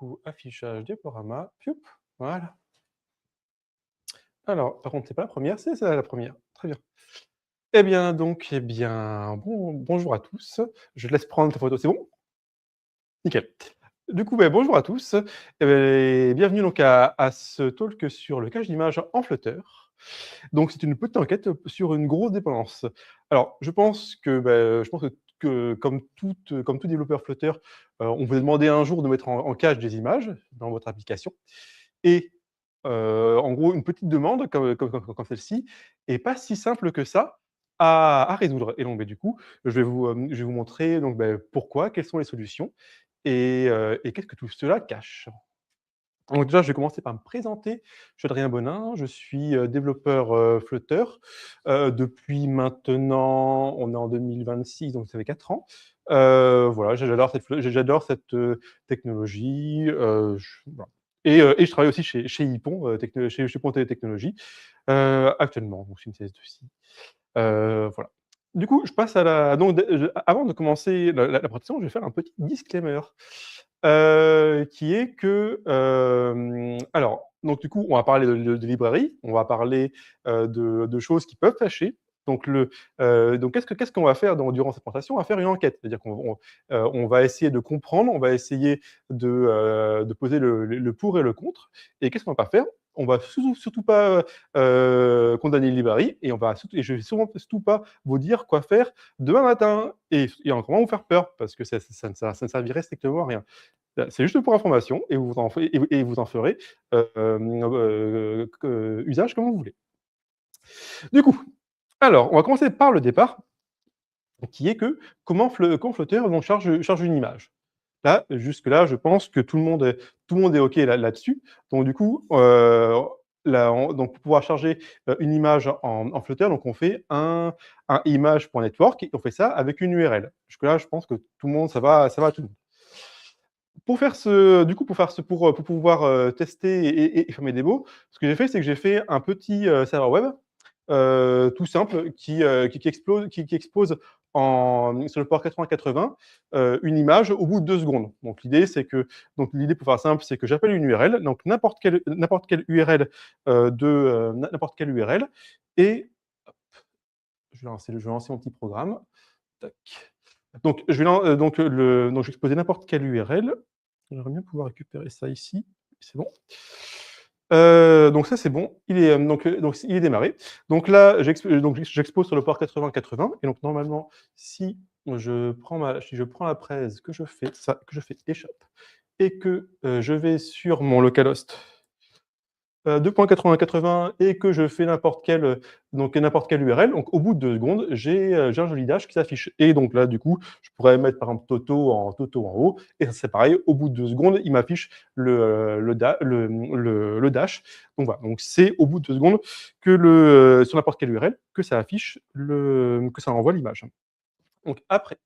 coup, affichage diaporama, pioup, voilà. Alors, par contre, c'est pas la première, c'est la première. Très bien. Bonjour à tous. Je te laisse prendre ta photo, c'est bon? Nickel. Du coup, bonjour à tous et bienvenue donc à ce talk sur le cache d'images en Flutter. Donc c'est une petite enquête sur une grosse dépendance. Alors je pense que comme tout développeur Flutter, on vous a demandé un jour de mettre en cache des images dans votre application et en gros une petite demande comme celle-ci est pas si simple que ça à résoudre et donc du coup, je vais vous montrer donc pourquoi, quelles sont les solutions et qu'est-ce que tout cela cache? Donc déjà, je vais commencer par me présenter. Je suis Adrien Bonin, je suis, développeur, Flutter, depuis maintenant on est en 2026 donc ça fait 4 ans. Voilà, j'adore cette, technologie, voilà et je travaille aussi chez Ypon, chez Ypon Télétechnologies, actuellement, donc c'est une CS2I. Voilà. Du coup, je passe à la donc de je avant de commencer la présentation, je vais faire un petit disclaimer, qui est que, alors, donc du coup, on va parler de librairie, on va parler, de choses qui peuvent fâcher. Donc qu'est-ce qu'on va faire durant cette présentation? On va faire une enquête. C'est-à-dire on va essayer de comprendre, on va essayer de poser le pour et le contre et qu'est-ce qu'on va pas faire? On va surtout pas, condamner une librairie et je vais surtout pas vous dire quoi faire demain matin et encore moins vous faire peur parce que ça ne servirait strictement à rien. C'est juste pour information et vous en ferez, usage comme vous voulez. Du coup, alors on va commencer par le départ, qui est que comment Flutter donc charge une image. Là, jusque-là, je pense que tout le monde est OK là-dessus. Donc du coup, donc pour pouvoir charger, une image en Flutter, donc on fait un image.network et on fait ça avec une URL. Jusque-là, je pense que tout le monde ça va à tout le monde. Pour pouvoir, tester et faire mes démos, ce que j'ai fait, c'est que j'ai fait un petit, serveur web, tout simple qui expose sur le port 8080, une image au bout de 2 secondes. Donc l'idée pour faire simple, c'est que j'appelle une URL, donc n'importe quelle URL, n'importe quelle URL et je vais lancer mon petit programme. Tac. Donc je vais exposer n'importe quelle URL. J'aimerais bien pouvoir récupérer ça ici. C'est bon. Donc ça, c'est bon. Donc il est démarré. Donc là, j'expose sur le port 8080 et donc normalement, si je prends la presse, que je fais échappe et que, je vais sur mon localhost 2.8080 et que je fais n'importe quelle URL, donc au bout de 2 secondes, j'ai un joli dash qui s'affiche et donc là, du coup, je pourrais mettre par exemple Toto en haut et ça c'est pareil, au bout de 2 secondes, il m'affiche le dash. Donc voilà, donc c'est au bout de 2 secondes sur n'importe quelle URL que que ça envoie l'image. Donc après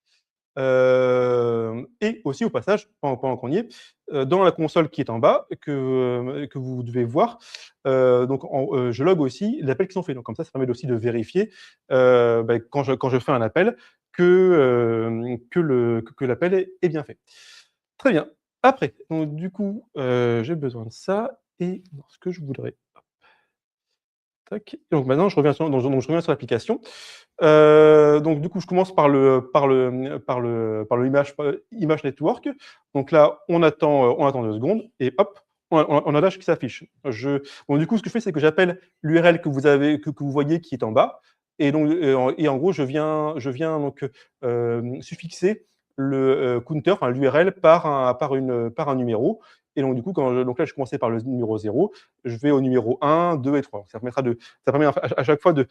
et aussi au passage, pendant qu'on y est, dans la console qui est en bas, que vous devez voir, je log aussi les appels qui sont faits. Donc comme ça permet aussi de vérifier, quand je fais un appel que l'appel est bien fait. Très bien. Après, donc du coup, j'ai besoin de ça et ce que je voudrais tac. Donc maintenant je reviens sur l'application. Donc du coup, je commence par le image network. Donc là, on attend 2 secondes et hop, on a Dash qui s'affiche. Donc du coup, ce que je fais, c'est que j'appelle l'URL que vous voyez qui est en bas et donc en gros, je viens donc, suffixer le, counter, enfin l'URL par un numéro et donc du coup, donc là, je commençais par le numéro 0, je vais au numéro 1, 2 et 3. Ça permet à chaque fois de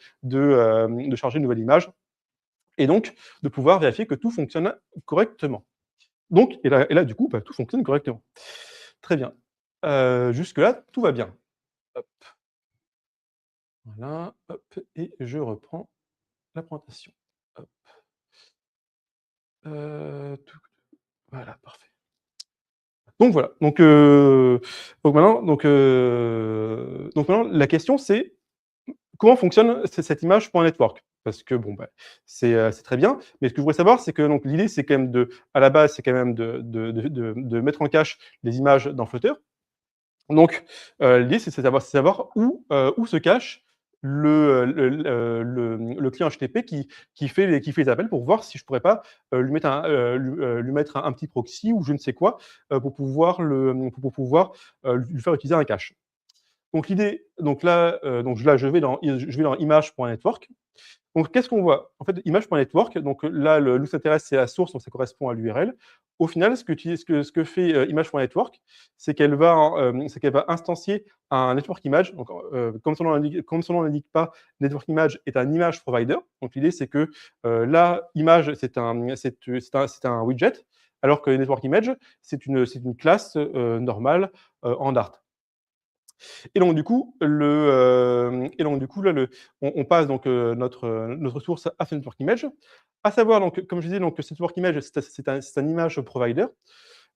charger une nouvelle image et donc de pouvoir vérifier que tout fonctionne correctement. Donc et là du coup, tout fonctionne correctement. Très bien. Jusque-là, tout va bien. Hop, voilà, hop et je reprends la présentation. Hop, tout voilà, parfait. Donc voilà, donc maintenant la question c'est: comment fonctionne cette image pour un network? parce que bon, bah, c'est très bien. Mais ce que je voudrais savoir, c'est que donc l'idée, c'est quand même à la base, c'est quand même de mettre en cache les images dans Flutter. Donc, l'idée, c'est savoir où se cache le client HTTP qui fait les appels pour voir si je pourrais pas, lui mettre un petit proxy ou je ne sais quoi, pour pouvoir, lui faire utiliser un cache. Donc l'idée donc là, je vais dans image.network. Donc, qu'est-ce qu'on voit? En fait, image.network, donc là, nous s'intéresse, c'est la source, donc ça correspond à l'URL. Au final, ce que fait, image.network, c'est qu'elle va instancier un network image. Donc, comme son nom l'indique pas, network image est un image provider. Donc l'idée, c'est que, là, image, c'est un widget, alors que network image, c'est une classe, normale, en Dart. Et donc du coup, là, on passe donc, notre source à ce network image. À savoir donc, comme je disais, donc ce network image, c'est un image provider.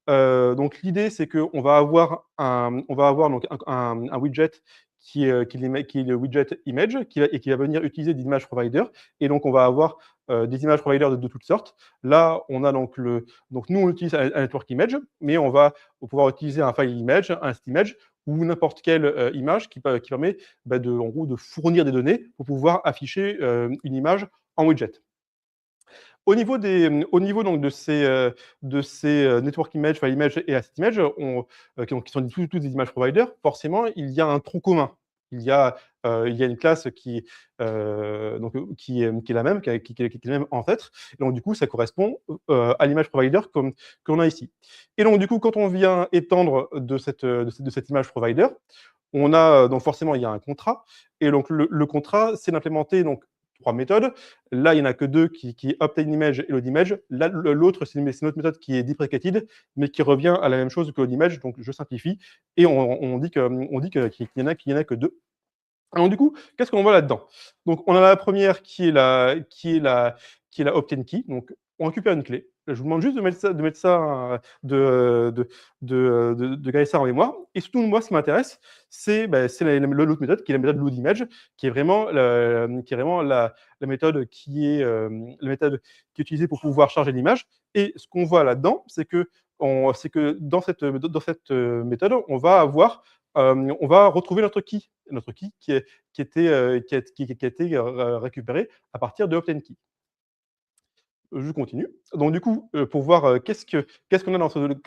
Donc l'idée, c'est qu'on va avoir donc un widget qui est le widget image qui va venir utiliser des images provider. Et donc on va avoir, des images provider de toutes sortes. Là, on a donc nous, on utilise un network image, mais on va pouvoir utiliser un file image, un state image ou n'importe quelle, image qui permet, bah, en gros, de fournir des données pour pouvoir afficher, une image en widget. Au niveau donc de ces network image, file image et asset image, qui sont tous des image providers, forcément, il y a un tronc commun. Il y a une classe qui est la même, qui est la même ancêtre. Et donc du coup, ça correspond, à l'image provider comme qu'on a ici. Et donc du coup, quand on vient étendre de cette image provider, on a, donc forcément, il y a un contrat. Et donc le contrat, c'est d'implémenter donc 3 méthodes. Là, il y en a que 2 qui obtain image et load image. Là, l'autre, c'est une autre méthode qui est deprecated, mais qui revient à la même chose que load image. Donc je simplifie et qu'il y en a que 2. Alors du coup, qu'est-ce qu'on voit là-dedans? Donc on a la première qui est la obtain key. Donc on récupère une clé. Je vous demande juste de garder ça en mémoire. Et surtout, moi, ce qui m'intéresse, c'est l'autre méthode, qui est la méthode loadImage, qui est vraiment la méthode la méthode qui est utilisée pour pouvoir charger l'image. Et ce qu'on voit là-dedans, c'est que dans cette méthode, on va retrouver notre key qui a été récupéré à partir de obtain_key. Je continue. Donc du coup, pour voir, qu'est-ce qu'on a dans ce load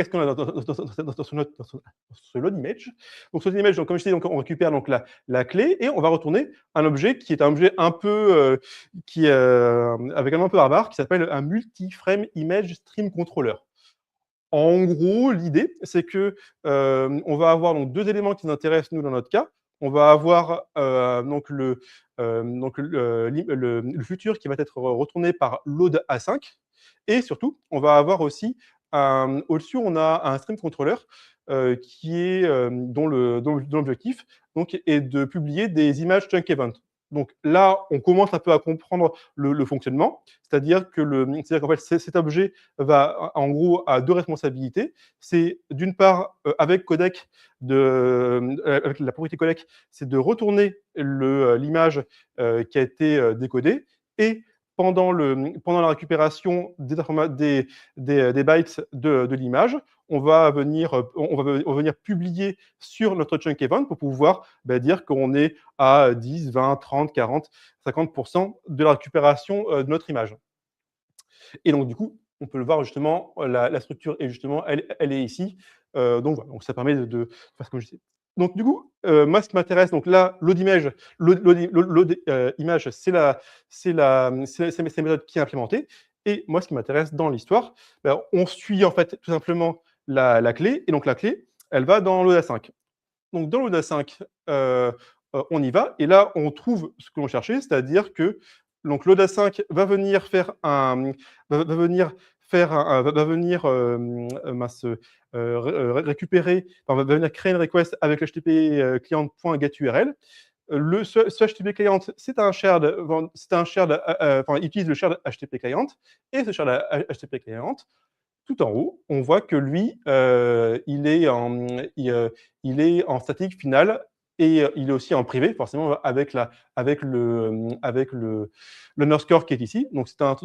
image. Donc ce load image, donc comme je disais, donc on récupère donc la clé et on va retourner un objet qui est un objet un peu, avec un nom un peu barbare, qui s'appelle un multi-frame image stream controller. En gros, l'idée, c'est que, on va avoir donc 2 éléments qui nous intéressent, nous, dans notre cas. On va avoir, le futur qui va être retourné par load A5. Et surtout, on va avoir aussi au-dessus, on a un stream controller, dont l'objectif donc est de publier des images chunk event. Donc là, on commence un peu à comprendre le fonctionnement. C'est-à-dire qu'en fait, cet objet en gros, a 2 responsabilités. C'est d'une part, avec la propriété codec, c'est de retourner l'image, qui a été, décodée. Et pendant la récupération des bytes de l'image, on va venir publier sur notre chunk event pour pouvoir, dire qu'on est à 10, 20, 30, 40, 50% de la récupération, de notre image. Et donc du coup, on peut le voir justement, la structure est justement, elle est ici. Donc voilà, donc ça permet de faire comme je disais. Donc du coup, moi ce qui m'intéresse, donc là, image, c'est la méthode qui est implémentée. Et moi, ce qui m'intéresse dans l'histoire, on suit en fait tout simplement la clé. Et donc la clé, elle va dans load A5. Donc dans load A5, on y va. Et là, on trouve ce que l'on cherchait, c'est-à-dire que donc load A5 va venir faire un va va venir faire un va venir, mince, récupérer, enfin, va venir créer une request avec le HTTP, client.getURL. Ce HTTP client, il utilise le shared HTTP client. Et ce shared HTTP client, tout en haut, on voit que lui, il est en statique final et il est aussi en privé, forcément, avec le l'underscore qui est ici. Donc c'est un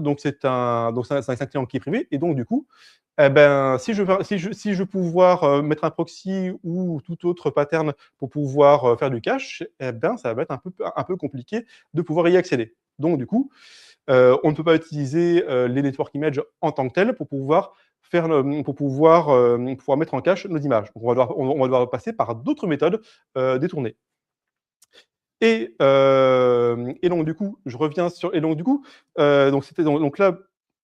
client qui est privé et donc du coup, eh ben, si je veux pouvoir, mettre un proxy ou tout autre pattern pour pouvoir, faire du cache, eh ben, ça va être un peu compliqué de pouvoir y accéder. Donc du coup, on ne peut pas utiliser, les network images en tant que tels pour pouvoir mettre en cache nos images. Donc on va devoir passer par d'autres méthodes, détournées. Et donc du coup, je reviens sur et donc du coup, donc là,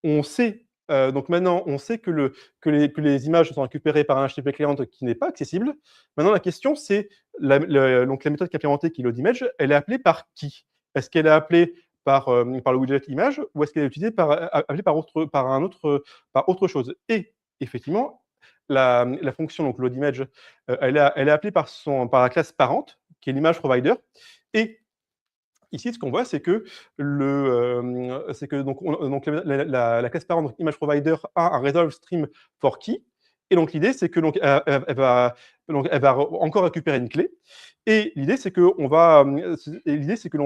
on sait, donc maintenant on sait que les images sont récupérées par un HTTP client qui n'est pas accessible. Maintenant la question c'est la méthode qui est implémentée qui est loadImage, elle est appelée par qui? Est-ce qu'elle est appelée par le widget image ou est-ce qu'elle est utilisée appelée par autre chose? Et effectivement, la fonction donc loadImage, elle est appelée par la classe parente qui est l'image provider et ici, ce qu'on voit, c'est que la classe parent, donc image provider, a un resolve stream for key. Et donc l'idée, c'est que elle va encore récupérer une clé. Et l'idée, c'est que l'on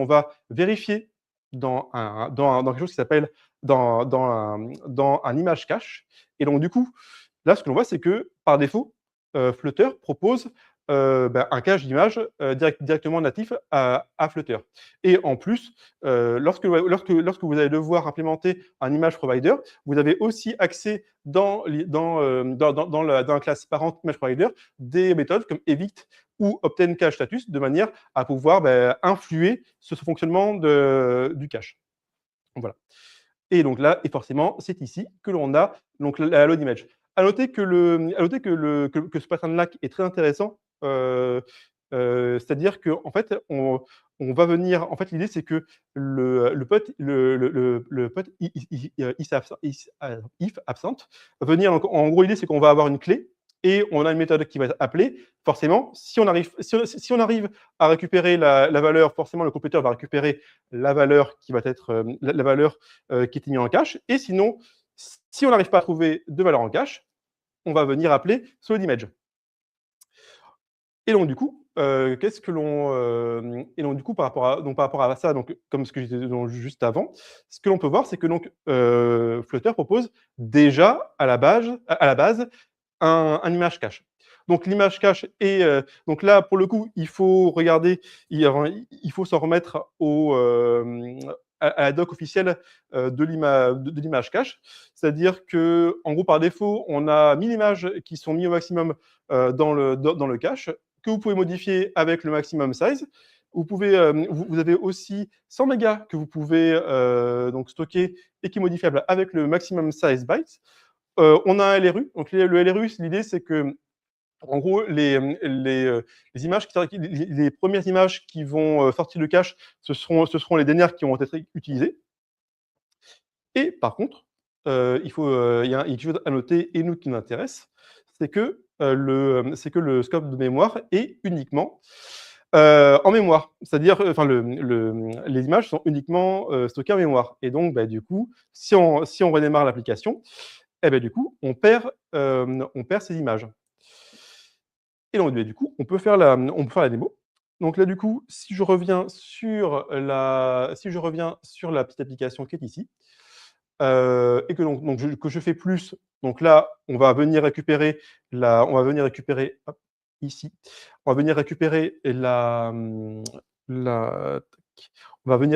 va vérifier dans quelque chose qui s'appelle dans un image cache. Et donc du coup, là, ce que l'on voit, c'est que par défaut, Flutter propose un cache d'image directement natif à Flutter. Et en plus, lorsque vous allez devoir implémenter un image provider, vous avez aussi accès dans la classe parent image provider des méthodes comme evict ou obtain cache status de manière à pouvoir influer sur ce fonctionnement du cache. Voilà. Et donc là, et forcément, c'est ici que l'on a donc la load image. À noter que ce pattern-là est très intéressant, c'est-à-dire qu'en fait, on va venir en fait, l'idée, c'est que le pot if absent va venir donc en gros, l'idée, c'est qu'on va avoir une clé et on a une méthode qui va être appelée. Forcément, si on arrive à récupérer la valeur, forcément, le compléteur va récupérer la valeur qui va être, la valeur qui était mis en cache. Et sinon, si on n'arrive pas à trouver de valeur en cache, on va venir appeler solidImage. Et donc du coup, qu'est-ce que l'on, et donc du coup par rapport à ça, donc comme ce que je disais donc juste avant, ce que l'on peut voir, c'est que donc, Flutter propose déjà à la base un image cache. Donc l'image cache est, donc là pour le coup, il faut regarder, il faut s'en remettre à la doc officielle, de l'image cache. C'est-à-dire qu'en gros, par défaut, on a 1000 images qui sont mis au maximum, dans le cache, que vous pouvez modifier avec le maximum size. Vous avez aussi 100 mégas que vous pouvez, donc stocker et qui est modifiable avec le maximum size bytes. On a un LRU. Donc le LRU, l'idée, c'est que en gros, les images les premières images qui vont, sortir du cache, ce seront les dernières qui vont être utilisées. Et par contre, il y a quelque chose à noter et nous qui nous intéresse, c'est que le scope de mémoire est uniquement, en mémoire. C'est-à-dire, enfin les images sont uniquement, stockées en mémoire et donc du coup, si on redémarre l'application, et du coup, on perd ces images. Et donc, du coup, on peut faire la démo. Donc là, du coup, si je reviens sur la petite application qui est ici, et que je fais plus, donc là, hop, ici, on va venir récupérer on va venir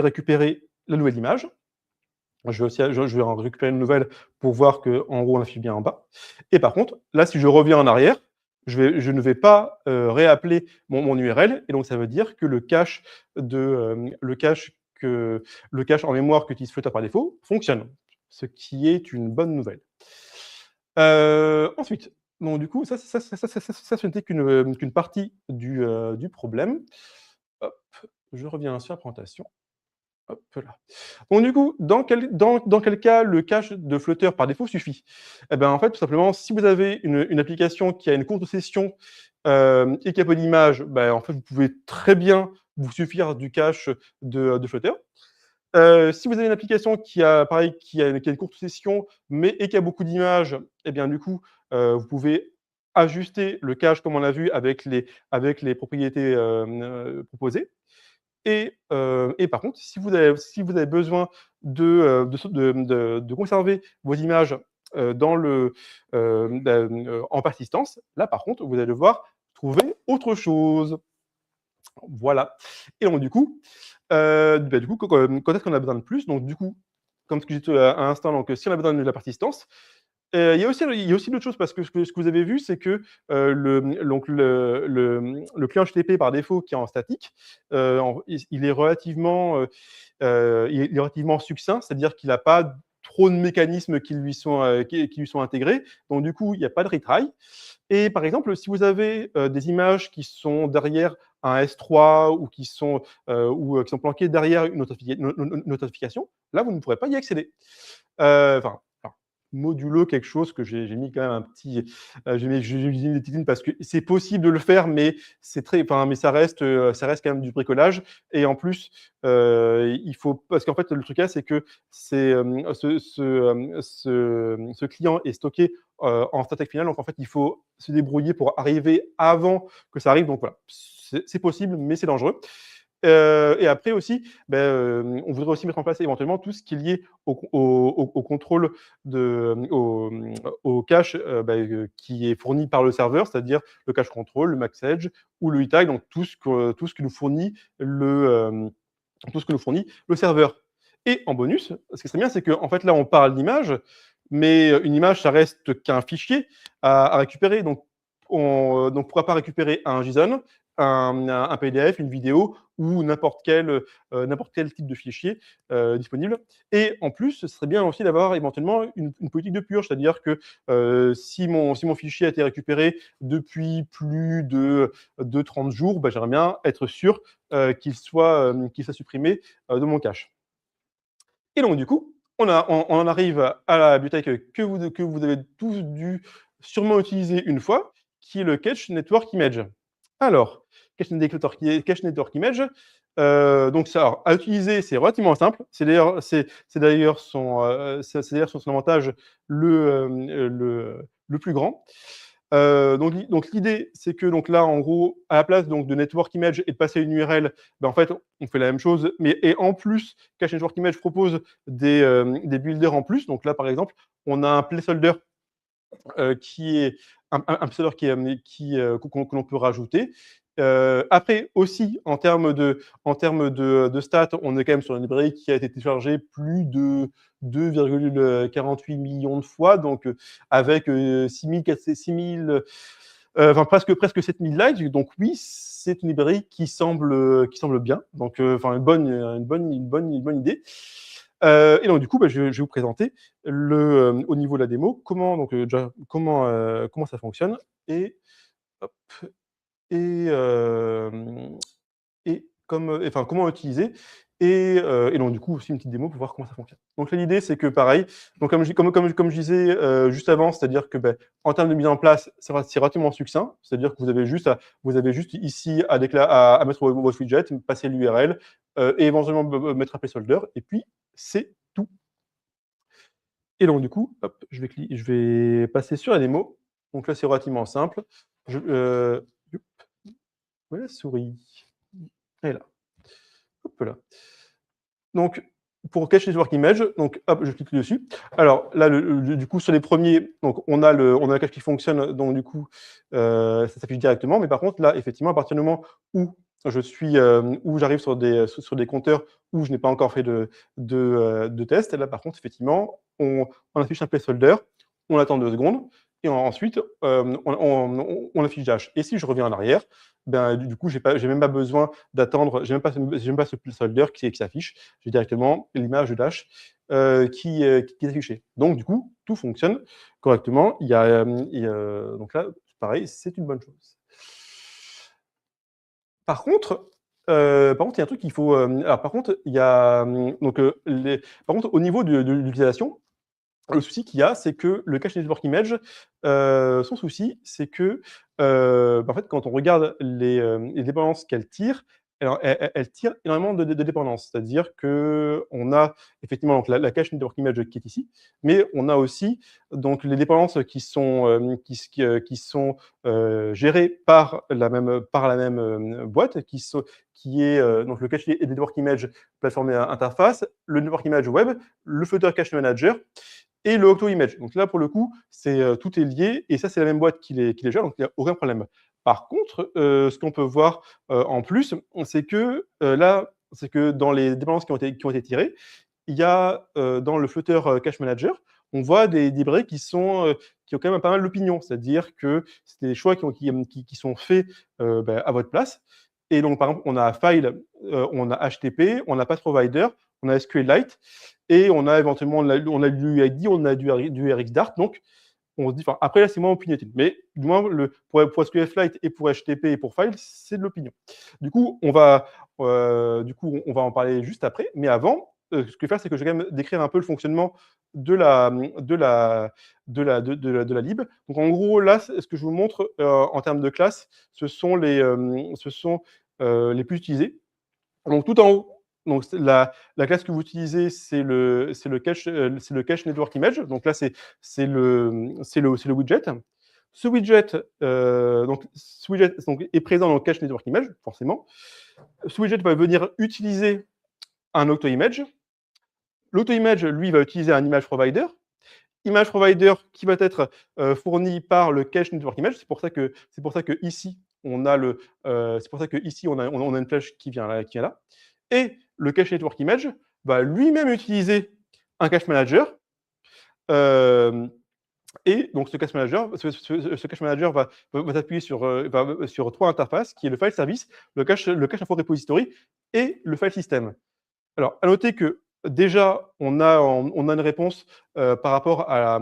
récupérer la nouvelle image. Je vais en récupérer une nouvelle pour voir qu'en gros, on affiche bien en bas. Et par contre, là, si je reviens en arrière, je ne vais pas réappeler mon URL. Et donc, ça veut dire que le cache en mémoire qu'utilise Flutter par défaut fonctionne, ce qui est une bonne nouvelle. Ensuite, donc du coup, ce n'était qu'une partie du problème. Hop, je reviens sur la présentation. Hop là. Donc du coup, dans quel cas le cache de Flutter par défaut suffit? En fait, tout simplement, si vous avez une application qui a une courte session, et qui a peu d'images, en fait, vous pouvez très bien vous suffire du cache de Flutter. Si vous avez une application qui a pareil, qui a une courte session, mais qui a beaucoup d'images, du coup, vous pouvez ajuster le cache comme on l'a vu avec les propriétés proposées. Et par contre, si vous avez besoin de conserver vos images dans en persistance, là par contre, vous allez devoir trouver autre chose. Voilà. Et donc du coup, quand est-ce qu'on a besoin de plus? Donc du coup, comme ce que j'ai dit à l'instant, donc si on a besoin de la persistance, il y a aussi d'autres choses parce que ce que vous avez vu, c'est que, le client HTTP par défaut qui est en statique, il est relativement, il est relativement succinct, c'est-à-dire qu'il a pas trop de mécanismes qui lui sont intégrés. Donc du coup, il y a pas de retry. Et par exemple, si vous avez, des images qui sont derrière un S3 qui sont planquées derrière une notification, là, vous ne pourrez pas y accéder. Alors, modulo quelque chose que j'ai mis quand même un petit, j'ai mis des petites lignes parce que c'est possible de le faire, mais mais ça reste quand même du bricolage. Et en plus, il faut parce qu'en fait, le truc là, c'est que ce client est stocké, en stack final. Donc en fait, il faut se débrouiller pour arriver avant que ça arrive. Donc voilà, c'est possible, mais c'est dangereux. Et après aussi, on voudrait aussi mettre en place éventuellement tout ce qui est lié au contrôle au cache, qui est fourni par le serveur, c'est-à-dire le cache control, le max edge ou le e-tag, donc tout ce que nous fournit le serveur. Et en bonus, ce qui serait bien, c'est qu'en fait là, on parle d'image, mais une image, ça reste qu'un fichier à récupérer. Donc pourquoi pas récupérer un JSON, un PDF, une vidéo ou n'importe quel type de fichier disponible. Et en plus, ce serait bien aussi d'avoir éventuellement une politique de purge, c'est-à-dire que si mon fichier a été récupéré depuis plus de 30 jours, j'aimerais bien être sûr qu'il soit supprimé de mon cache. Et donc du coup, on en arrive à la bibliothèque que vous avez tous dû sûrement utiliser une fois, qui est le Cache Network Image. Alors, Cache Network Image, donc ça, alors, à utiliser, c'est relativement simple. C'est d'ailleurs son avantage le plus grand. Donc l'idée, c'est que donc là, en gros, à la place donc de network image et de passer une URL, en fait, on fait la même chose, mais et en plus, Cache Network Image propose des builders en plus. Donc là, par exemple, on a un placeholder qui est un placeholder que l'on peut rajouter. Après aussi, en termes de stats, on est quand même sur une librairie qui a été téléchargée plus de 2,48 millions de fois, donc avec 6 000, presque 7 000 likes. Donc oui, c'est une librairie qui semble bien. Donc une bonne idée. Et donc du coup, je vais vous présenter au niveau de la démo déjà comment ça fonctionne et hop et hem comment utiliser et donc du coup aussi une petite démo pour voir comment ça fonctionne. Donc là l'idée c'est que pareil, donc comme je disais, juste avant, c'est-à-dire que, en termes de mise en place, c'est relativement succinct. C'est-à-dire que vous avez juste ici à mettre votre widget, passer l'URL, et éventuellement mettre un placeholder et puis c'est tout. Et donc du coup, hop, je vais passer sur la démo. Donc là c'est relativement simple. Youp, où est la souris? Elle est là. Hop là. Donc, pour Cache Network Image, donc hop, je clique dessus. Alors là, du coup, sur les premiers, donc on a le cache qui fonctionne, donc du coup, ça s'affiche directement. Mais par contre, là, effectivement, à partir du moment où où j'arrive sur des compteurs où je n'ai pas encore fait de test, là, par contre, effectivement, on affiche un placeholder, on attend 2 secondes et ensuite, on affiche dash. Et si je reviens en arrière, du coup, j'ai même pas besoin d'attendre, j'ai même pas ce placeholder qui s'affiche. J'ai directement l'image de Dash qui est affichée. Donc, du coup, tout fonctionne correctement. Donc là, pareil, c'est une bonne chose. Par contre, il y a un truc qu'il faut. Alors, par contre, il y a donc par contre, au niveau de l'utilisation, le souci qu'il y a, c'est que le cache network image, son souci, c'est que en fait, quand on regarde les dépendances qu'elle tire, elle tire énormément de dépendances. C'est-à-dire qu'on a effectivement donc la cache network image qui est ici, mais on a aussi donc les dépendances qui sont, qui sont, gérées par la même, boîte qui est, donc le cache network image plateforme interface, le network image web, le Flutter Cache Manager et le Octo Image. Donc là, pour le coup, tout est lié et ça, c'est la même boîte qui les gère, donc il n'y a aucun problème. Par contre, ce qu'on peut voir, en plus, c'est que, c'est que dans les dépendances qui ont été tirées, il y a, dans le Flutter, Cache Manager, on voit des librairies qui ont quand même pas mal d'opinion. C'est-à-dire que c'est des choix qui sont faits, à votre place et donc par exemple, on a File, on a HTTP, on a Path Provider, on a SQLite et on a éventuellement du UID, on a du RxDart. Donc on se dit, enfin, après là, c'est moins opinionatif. Mais du moins, pour SQLite et pour HTTP et pour File, c'est de l'opinion. Du coup, on va en parler juste après. Mais avant, ce que je vais faire, c'est que je vais quand même décrire un peu le fonctionnement de la lib. Donc en gros, là, ce que je vous montre en termes de classe, ce sont les plus utilisés. Donc tout en haut, donc la classe que vous utilisez, c'est le cache network image. Donc là, c'est le widget. Ce widget, est présent dans le cache network image, forcément. Ce widget va venir utiliser un auto image. L'auto image, lui, va utiliser un image provider. Image provider qui va être fourni par le cache network image. C'est pour ça que ici on a une flèche qui vient là. Et le cache network image va lui-même utiliser un cache manager. euh, et donc ce cache manager va s'appuyer sur trois interfaces, qui est le file service, le cache info repository et le file system. Alors, à noter que déjà, on a une réponse par rapport à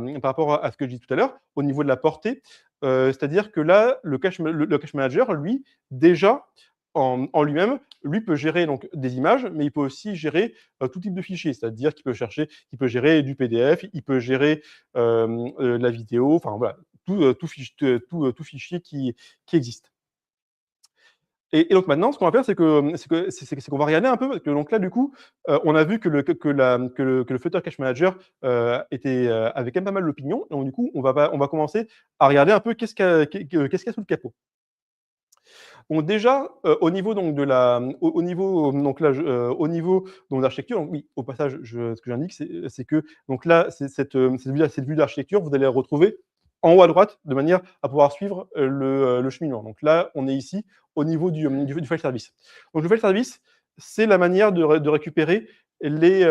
ce que je dis tout à l'heure, au niveau de la portée. C'est-à-dire que là, le cache manager, lui, déjà, en lui-même, lui peut gérer donc, des images, mais il peut aussi gérer tout type de fichiers. C'est-à-dire qu'il peut gérer du PDF, il peut gérer la vidéo, enfin voilà, tout fichier qui existe. Et donc maintenant, ce qu'on va faire, c'est qu'on va regarder un peu, parce que donc là, du coup, on a vu que le Flutter Cache Manager avait quand même pas mal d'opinion. Donc du coup, on va commencer à regarder un peu qu'est-ce qu'il y a sous le capot. Donc déjà, au niveau donc au niveau donc là, au niveau donc l'architecture, donc oui, au passage, ce que j'indique, c'est que donc là, cette vue d'architecture, vous allez la retrouver en haut à droite, de manière à pouvoir suivre le cheminement. Donc là, on est ici au niveau du file service. Donc le file service, c'est la manière de récupérer les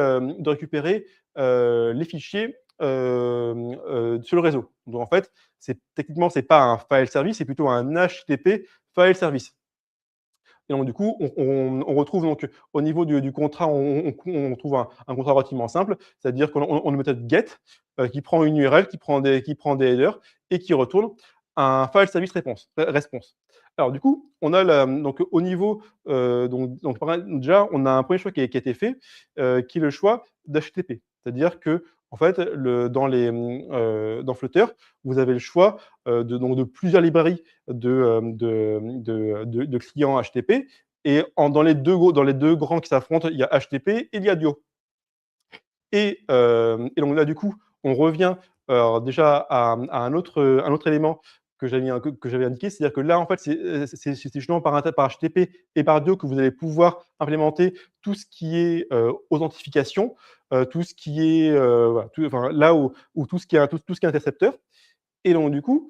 fichiers sur le réseau. Donc en fait, techniquement, c'est pas un file service, c'est plutôt un HTTP file service. Et donc, du coup, on retrouve donc au niveau du contrat, on trouve un contrat relativement simple, c'est-à-dire qu'on a une méthode get qui prend une URL, qui prend des headers et qui retourne un file service response. Alors, du coup, on a donc au niveau, déjà, on a un premier choix qui a été fait, qui est le choix d'HTTP. C'est-à-dire que, en fait, dans Flutter, vous avez le choix de plusieurs librairies de clients HTTP. Et dans les deux grands qui s'affrontent, il y a HTTP et il y a Dio. Et donc là, du coup, on revient déjà à un autre élément que j'avais indiqué, c'est-à-dire que là, en fait, c'est justement par HTTP et par Dio que vous allez pouvoir implémenter tout ce qui est authentification, tout ce qui est voilà, là où tout ce qui est intercepteur. Et donc du coup,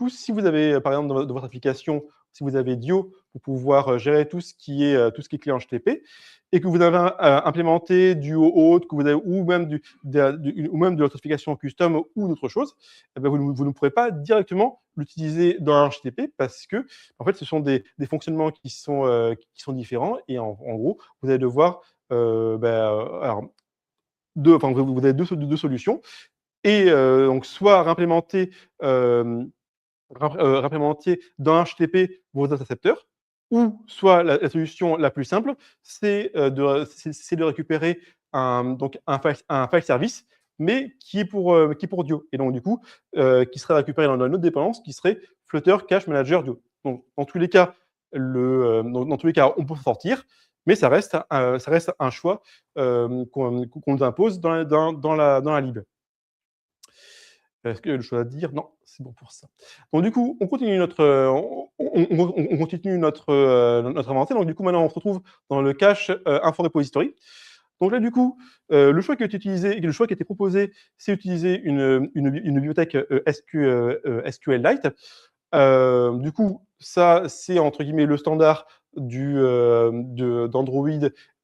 si vous avez, par exemple, dans votre application, si vous avez Dio pour pouvoir gérer tout ce qui est client HTTP et que vous avez implémenté du OAuth, que vous avez ou même de l'authentification custom ou d'autres choses, eh ben, vous ne pourrez pas directement l'utiliser dans un HTTP parce que, en fait, ce sont des fonctionnements qui sont différents et en gros, vous allez devoir, alors vous avez deux solutions et donc soit réimplémenter dans HTTP vos intercepteurs ou soit la solution la plus simple, c'est de récupérer un file service, mais qui est pour Dio et donc du coup, qui serait récupéré dans une autre dépendance qui serait Flutter Cache Manager Dio. Donc dans tous les cas, dans tous les cas, on peut s'en sortir, mais ça reste un choix qu'on nous impose dans la lib. Est-ce que le choix à dire? Non, c'est bon pour ça. Donc du coup, on continue on continue notre avancée. Donc du coup, maintenant, on se retrouve dans le cache info repository. Donc là, du coup, le choix qui a été utilisé, le choix qui a été proposé, c'est utiliser une bibliothèque SQLite. Du coup, ça, c'est entre guillemets le standard d'Android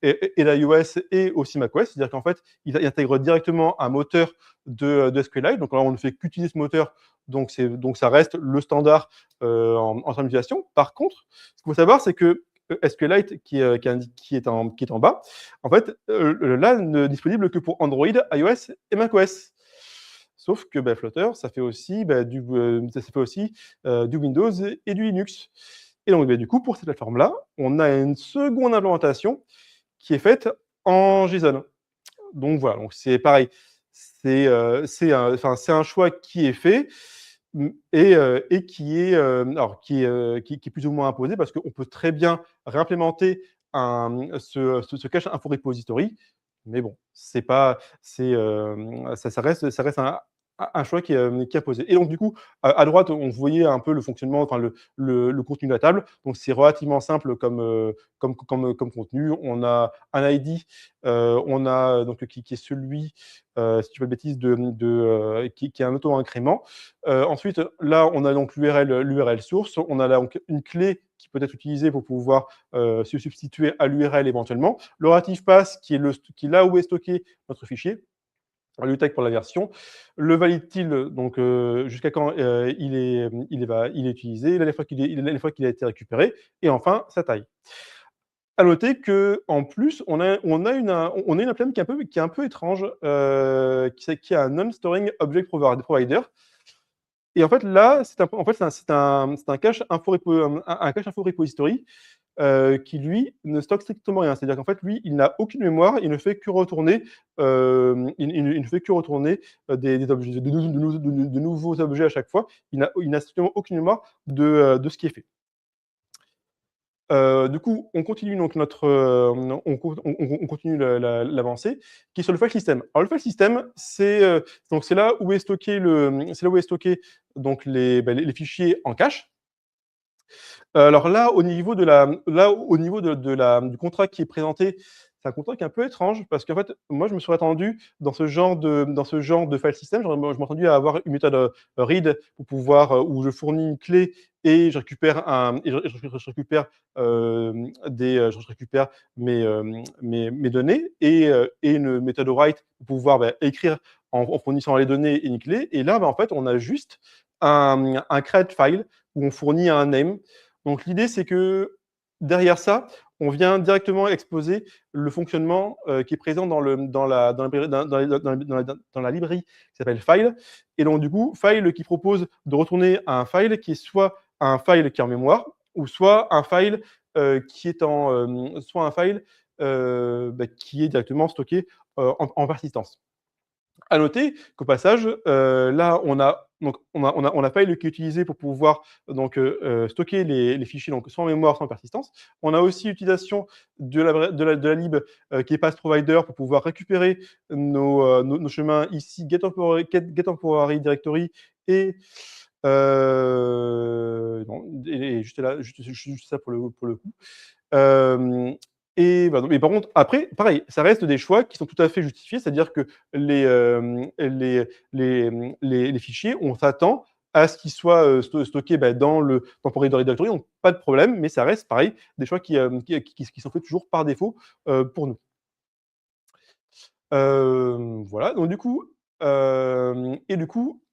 et d'iOS et aussi macOS. C'est-à-dire qu'en fait, il intègre directement un moteur de SQLite. Donc là, on ne fait qu'utiliser ce moteur. Donc ça reste le standard en termes d'utilisation. Par contre, ce qu'il faut savoir, c'est que SQLite qui est en bas, en fait, là, n'est disponible que pour Android, iOS et macOS. Sauf que Flutter, ça fait aussi, du Windows et du Linux. Et donc, du coup, pour cette plateforme-là, on a une seconde implémentation qui est faite en JSON. Donc voilà, donc c'est pareil, c'est un choix qui est fait et qui est plus ou moins imposé parce qu'on peut très bien réimplémenter ce cache info repository, mais bon, c'est pas, c'est, ça reste un choix qui est imposé. Et donc du coup, à droite, on voyait un peu le fonctionnement, enfin le contenu de la table. Donc c'est relativement simple comme contenu. On a un ID, on a donc qui est celui, si tu veux pas de bêtises, qui est un auto-incrément. Ensuite, là, on a donc l'URL source. On a là donc une clé qui peut être utilisée pour pouvoir se substituer à l'URL éventuellement. Le relative path, qui est là où est stocké notre fichier. Le tag pour la version. Le valid till, donc jusqu'à quand il est utilisé, les fois qu'il a été récupéré, et enfin sa taille. À noter qu'en plus, on a une APM qui est un peu étrange, qui a un non-storing object provider. Et en fait, là, c'est un cache info repository qui lui ne stocke strictement rien. C'est-à-dire qu'en fait, lui, il n'a aucune mémoire, il ne fait que retourner, il ne fait que retourner des objets, de nouveaux objets à chaque fois. Il n'a strictement aucune mémoire de ce qui est fait. Du coup, on continue donc on continue l'avancée, qui est sur le file system. Alors le file system, c'est là où est stocké donc les fichiers en cache. Alors là, au niveau du contrat qui est présenté, c'est un contrat qui est un peu étrange parce qu'en fait, moi, je me serais attendu dans ce genre de file system, je m'attendais à avoir une méthode read pour pouvoir où je fournis une clé et je récupère mes données et une méthode write pour pouvoir écrire en fournissant les données et une clé. Et là, en fait, on a juste un create file où on fournit un name. Donc l'idée, c'est que derrière ça, on vient directement exposer le fonctionnement qui est présent dans la librairie qui s'appelle file. Et donc du coup, file qui propose de retourner un file qui est soit un file qui est en mémoire, ou soit un file qui est directement stocké en persistance. À noter qu'au passage, là, on a file qui est utilisé pour pouvoir stocker les fichiers donc soit en mémoire, soit en persistance. On a aussi l'utilisation de la lib qui est path provider pour pouvoir récupérer nos chemins ici get temporary directory et non, et juste là, juste ça pour le coup. Hem Mais par contre, après, pareil, ça reste des choix qui sont tout à fait justifiés. C'est-à-dire que les fichiers, on s'attend à ce qu'ils soient, stockés, dans le temporary directory, donc pas de problème, mais ça reste pareil, des choix qui sont faits toujours par défaut, pour nous. Voilà, donc du coup,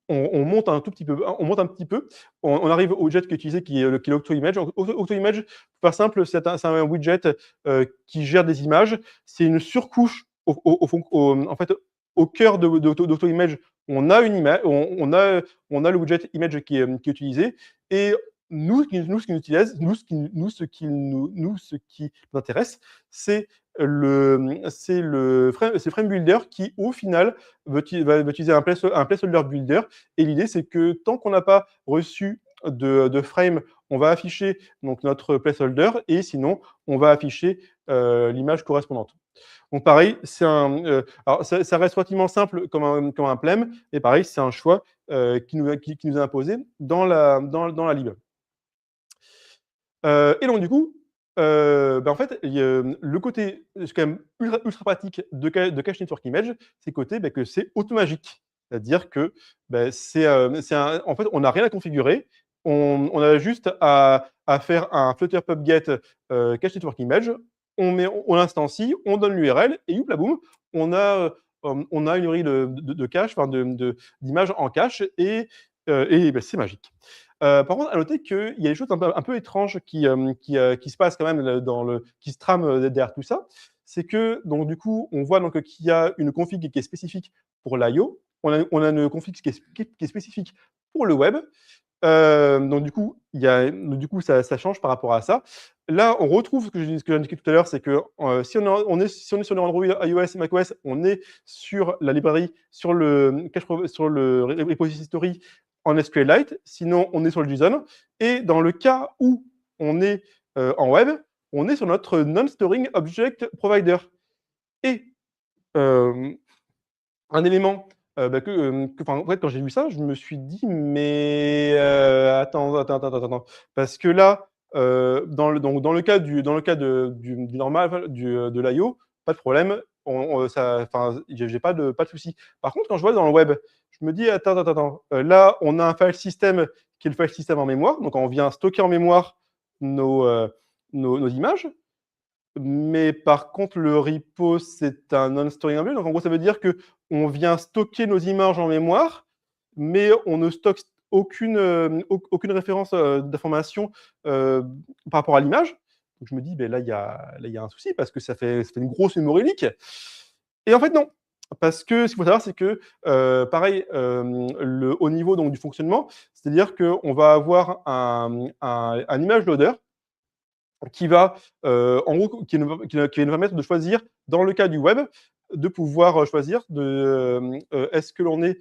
on monte un tout petit peu, on monte un petit peu, on arrive au widget qui est utilisé, qui est l'AutoImage. AutoImage, pour faire simple, c'est un widget, qui gère des images. C'est une surcouche en fait, au cœur d'AutoImage, on a une ima on a le widget image qui est utilisé et ce qui nous intéresse, c'est le frame builder qui, au final, va utiliser un placeholder builder. Et l'idée, c'est que tant qu'on n'a pas reçu de frame, on va afficher donc notre placeholder et sinon, on va afficher, l'image correspondante. Donc pareil, alors ça reste relativement simple comme un plem et pareil, c'est un choix, qui nous est imposé dans la lib. Et donc du coup, bah, en fait, le côté, c'est quand même ultra pratique de Cache Network Image, c'est côté, bah, que c'est automagique. C'est-à-dire que, bah, c'est un en fait, on n'a rien à configurer. On a juste à faire un Flutter PubGet, Cache Network Image. On l'instancie, on donne l'URL et youpla boum, on a une URI de cache, enfin d'image en cache et bah, c'est magique. Par contre, à noter qu'il y a des choses un peu étranges qui se passent quand même qui se trament, derrière tout ça. C'est que donc du coup, on voit donc qu'il y a une config qui est spécifique pour l'IO. On a une config qui est spécifique pour le web. Donc du coup, ça change par rapport à ça. Là, on retrouve ce que j'ai indiqué tout à l'heure, c'est que, si on est sur Android, iOS et macOS, on est sur la librairie, sur le repository en SQLite, sinon on est sur le JSON et dans le cas où on est, en web, on est sur notre non-storing object provider et hem un élément, bah, enfin, en fait, quand j'ai vu ça, je me suis dit: «Mais, attends». Parce que là, dans le cas du normal, enfin, de l'IO, pas de problème, j'ai pas de souci. Par contre, quand je vois dans le web, je me dis: «Attends, là, on a un file system qui est le file system en mémoire», donc on vient stocker en mémoire nos, nos images. Mais par contre, le repo, c'est un non-storing object. Donc en gros, ça veut dire qu'on vient stocker nos images en mémoire, mais on ne stocke aucune référence, d'information, par rapport à l'image. Donc je me dis: «Beh, là, il y a un souci parce que ça fait une grosse memory leak» et en fait, non. Parce que ce qu'il faut savoir, c'est que, pareil, au niveau donc du fonctionnement, c'est-à-dire qu'on va avoir un image loader qui va, en gros, qui va nous permettre de choisir, dans le cas du web, de pouvoir, choisir est-ce que l'on est-ce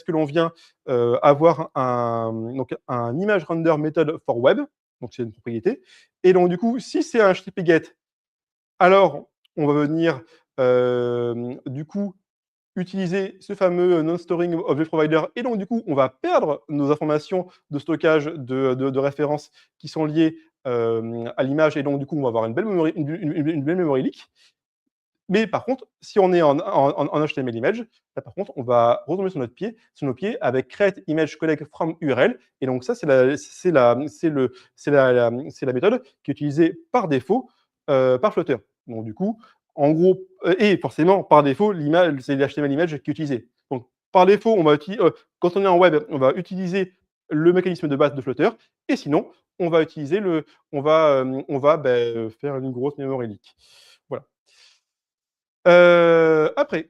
que l'on vient, avoir un image render method for web, donc c'est une propriété et donc du coup, si c'est un HTTP GET, alors on va venir, du coup utiliser ce fameux non-storing object provider et donc du coup, on va perdre nos informations de stockage de références qui sont liées, à l'image et donc du coup, on va avoir une belle memory leak. Mais par contre, si on est en HTML image, là par contre, on va retomber sur nos pieds avec create image codec from URL et donc ça, c'est la méthode qui est utilisée par défaut, par Flutter. Donc du coup, en gros, et forcément, par défaut, l'image, c'est l'HTML image qui est utilisé. Donc par défaut, quand on est en web, on va utiliser le mécanisme de base de Flutter et sinon, on va utiliser faire une grosse memory leak. Voilà. Après,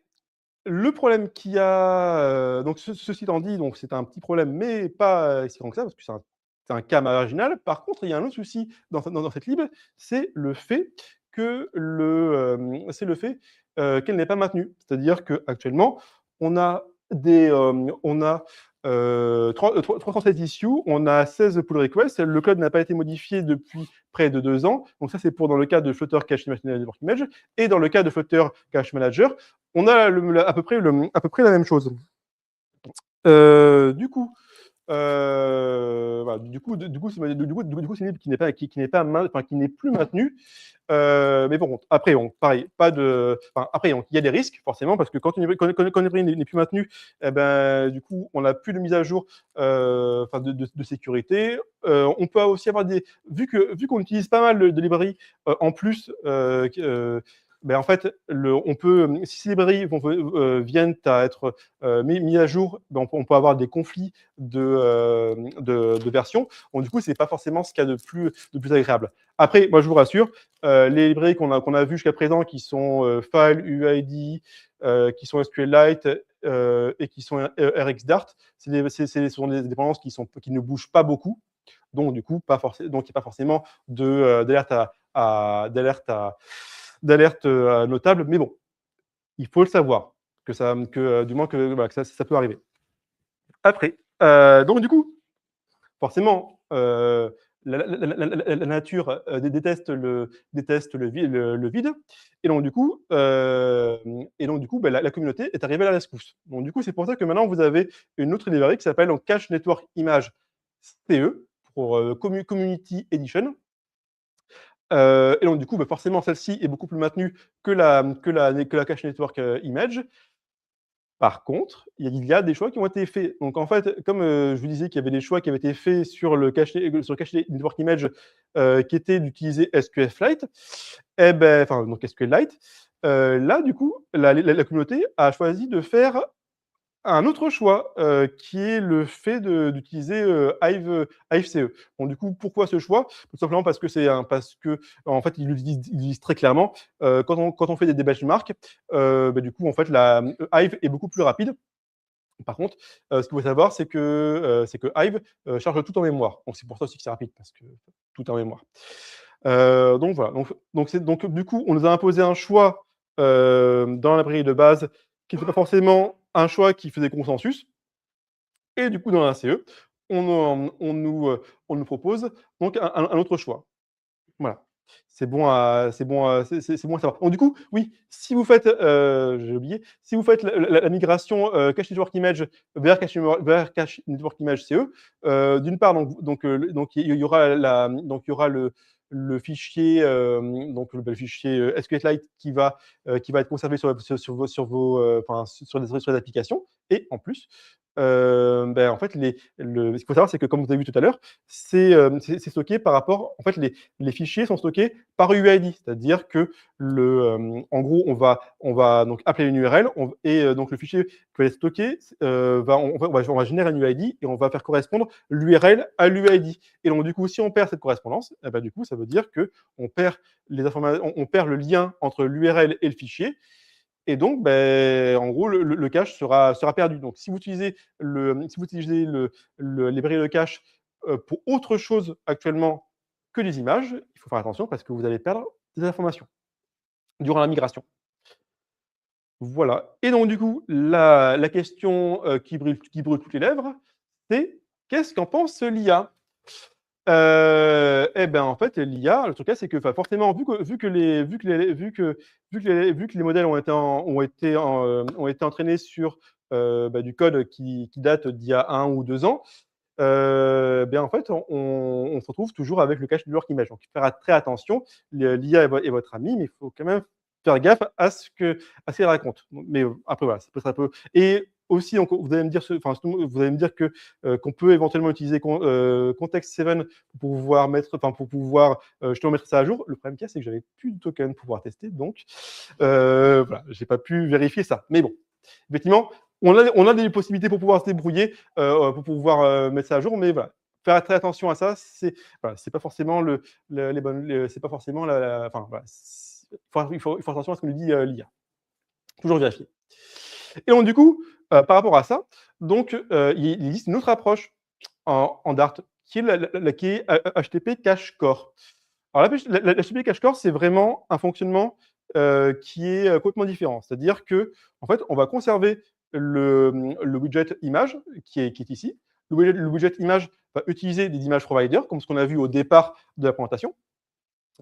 le problème qu'il y a, donc ceci étant dit, donc c'est un petit problème, mais pas, si grand que ça, parce que c'est un cas marginal. Par contre, il y a un autre souci dans cette lib, c'est le fait qu'elle n'est pas maintenue. C'est-à-dire qu'actuellement, on a on a, 316 issues, on a 16 pull requests, le code n'a pas été modifié depuis près de 2 ans. Donc ça, c'est pour dans le cas de Flutter Cache Network Image et dans le cas de Flutter Cache Manager, on a à peu près la même chose. Du coup, voilà, c'est une lib qui n'est pas enfin, qui n'est plus maintenue. Mais bon, après, pareil, après, il y a des risques, forcément, parce que quand une librairie n'est plus maintenue, eh ben, du coup, on n'a plus de mise à jour, enfin, de sécurité. On peut aussi avoir vu qu'on utilise pas mal de librairies, en plus, ben, en fait, si ces librairies viennent à être, mis à jour, ben, on peut avoir des conflits de versions. Donc du coup, c'est pas forcément ce qu'il y a de plus agréable. Après, moi, je vous rassure, les librairies qu'on a vues jusqu'à présent, qui sont File, UID, qui sont SQLite et qui sont RxDart, ce sont des dépendances qui ne bougent pas beaucoup. Donc, du coup, il n'y a pas forcément d'alerte notable. Mais bon, il faut le savoir, du moins que, voilà, que ça peut arriver. Après, Donc du coup, forcément, la nature, déteste le vide et donc du coup, bah, la communauté est arrivée à la rescousse. Donc du coup, c'est pour ça que maintenant vous avez une autre librairie qui s'appelle donc Cache Network Image CE pour, Community Edition. Et donc du coup, bah, forcément celle-ci est beaucoup plus maintenue que la Cache Network, Image. Par contre, il y a des choix qui ont été faits. Donc en fait, comme, je vous disais qu'il y avait des choix qui avaient été faits sur le cache network image, qui était d'utiliser SQLite et beh, enfin donc SQLite, là du coup, la communauté a choisi de faire un autre choix, qui est le fait d'utiliser, Hive CE. Donc du coup, pourquoi ce choix? Tout simplement parce que en fait, ils le disent très clairement, quand on fait des benchmarks, bah, du coup, en fait, Hive est beaucoup plus rapide. Par contre, ce qu'il faut savoir, c'est que Hive, charge tout en mémoire. Donc c'est pour ça aussi que c'est rapide, parce que tout est en mémoire. Donc voilà, donc du coup, on nous a imposé un choix, dans la librairie de base qui n'était pas forcément un choix qui faisait consensus et du coup dans la CE, on nous propose donc un autre choix. Voilà. C'est bon à savoir. Donc du coup, oui, si vous faites, j'ai oublié, si vous faites la migration, Cache Network Image vers Cache Network Image CE, d'une part, donc il y aura le fichier, le fichier, SQLite qui va être conservé enfin, sur les applications et en plus, en fait, ce qu'il faut savoir, c'est que comme vous avez vu tout à l'heure, c'est stocké par rapport en fait, les fichiers sont stockés par UID, c'est-à-dire que en gros, on va donc appeler une URL donc le fichier qui va être stocké, on va générer un UID et on va faire correspondre l'URL à l'UID et donc du coup, si on perd cette correspondance et du coup, ça veut dire qu'on perd on perd le lien entre l'URL et le fichier et donc en gros, le cache sera perdu. Donc si vous utilisez les briques de cache, pour autre chose actuellement que les images, il faut faire attention parce que vous allez perdre des informations durant la migration. Voilà et donc du coup, la question, qui brûle toutes les lèvres, c'est: «Qu'est-ce qu'en pense l'IA?» En fait, l'IA, le truc là, c'est que, enfin, forcément, vu que les modèles ont été entraînés sur, du code qui date d'il y a 1 ou 2 ans, en fait, on se retrouve toujours avec le cache network image. Donc faire très attention, l'IA est votre ami, mais il faut quand même faire gaffe à ce qu'elle raconte. Mais après voilà, ça peut et aussi donc vous allez me dire vous allez me dire qu'on peut éventuellement utiliser Context 7 pour pouvoir, justement mettre ça à jour. Le problème qu'il y a, c'est que j'avais plus de token pour pouvoir tester, donc voilà, j'ai pas pu vérifier ça. Mais bon, effectivement, on a des possibilités pour pouvoir se débrouiller, pour pouvoir, mettre ça à jour, mais voilà, faire très attention à ça, c'est pas forcément les bonnes c'est pas forcément enfin voilà, il faut attention à ce que nous dit, l'IA. Toujours vérifier. Et donc du coup, par rapport à ça, donc il existe une autre approche en Dart qui est qui est HTTP Cache Core. Alors la HTTP Cache Core, c'est vraiment un fonctionnement, qui est, complètement différent. C'est-à-dire qu'en fait, on va conserver le widget image qui est ici. Le widget image va utiliser des images providers comme ce qu'on a vu au départ de la présentation.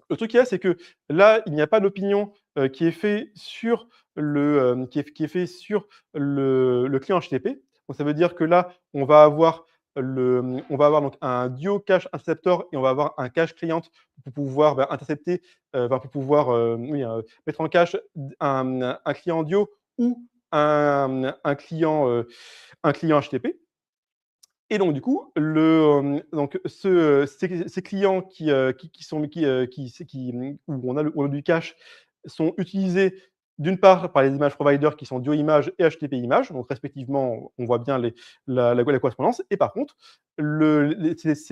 Le truc qu'il y a, c'est que là, il n'y a pas d'opinion, qui est fait sur qui est fait sur le client HTTP. Donc ça veut dire que là, on va avoir donc un duo cache interceptor et on va avoir un cache client pour pouvoir, intercepter, pour pouvoir, oui, mettre en cache un client duo ou un client HTTP. Et donc du coup, ces clients où on a du cache sont utilisés d'une part par les image providers qui sont DioImage et HTTP Image, donc respectivement, on voit bien la correspondance et par contre, les ces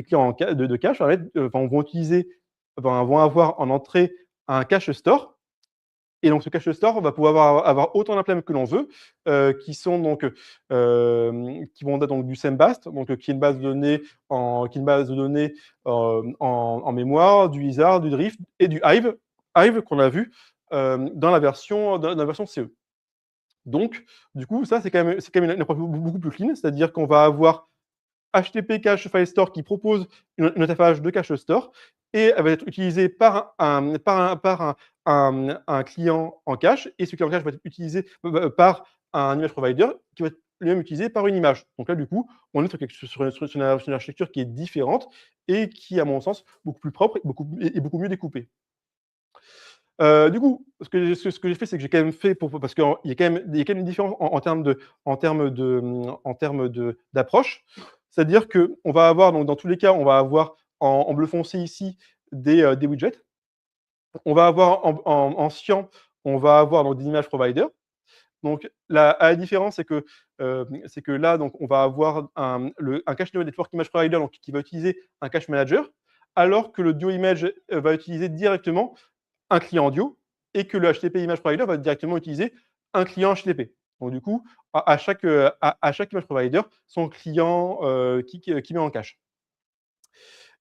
clients de cache vont avoir en entrée un cache store et donc ce cache store, on va pouvoir avoir autant d'implèmes que l'on veut, qui vont être donc du SemBast, donc qui est une base de données en mémoire, du Wizard, du Drift et du Hive qu'on a vu, dans la version CE. Donc, du coup, ça, c'est quand même une approche beaucoup plus clean, c'est-à-dire qu'on va avoir HTTP Cache File Store qui propose une interface de cache store et elle va être utilisée par un client en cache et ce client en cache va être utilisé par un image provider qui va être lui-même utilisé par une image. Donc là, du coup, on est sur une architecture qui est différente et qui, à mon sens, beaucoup plus propre et beaucoup mieux découpée. Du coup, ce que j'ai fait, c'est que j'ai quand même fait parce qu'il y a quand même une différence en termes d'approche. C'est-à-dire qu'on va avoir donc dans tous les cas, on va avoir en bleu foncé ici des widgets. On va avoir en cyan, on va avoir donc des image providers. Donc la différence, c'est que là, donc on va avoir un cache network image provider donc qui va utiliser un cache manager, alors que le Duo Image, va utiliser directement un client audio et que le HTTP Image Provider va directement utiliser un client HTTP. Donc du coup, à chaque image provider, son client qui met en cache.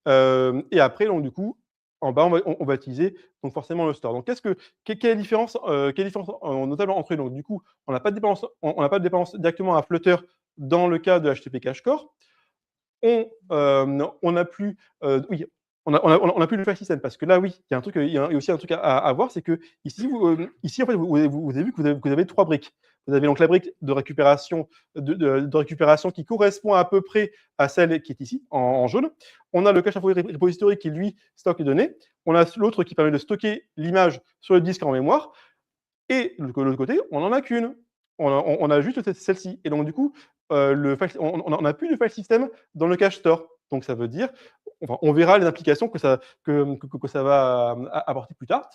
Et après, donc du coup, en bas, on va utiliser donc forcément le store. Donc quelle est la différence, notable entre eux? Donc du coup, on n'a pas de dépendance directement à Flutter dans le cas de HTTP Cache Core. On n'a plus, oui, on a plus le file system parce que là, oui, il y a aussi un truc à voir, c'est qu'ici, ici, en fait, vous avez vu que vous avez 3 briques. Vous avez donc la brique de récupération qui correspond à peu près à celle qui est ici, en jaune. On a le cache info repository qui, lui, stocke les données. On a l'autre qui permet de stocker l'image sur le disque en mémoire. Et de l'autre côté, on n'en a qu'une. On a juste celle-ci. Et donc, du coup, on n'a plus de file system dans le cache store. Donc, ça veut dire, enfin, on verra les implications que ça va apporter plus tard.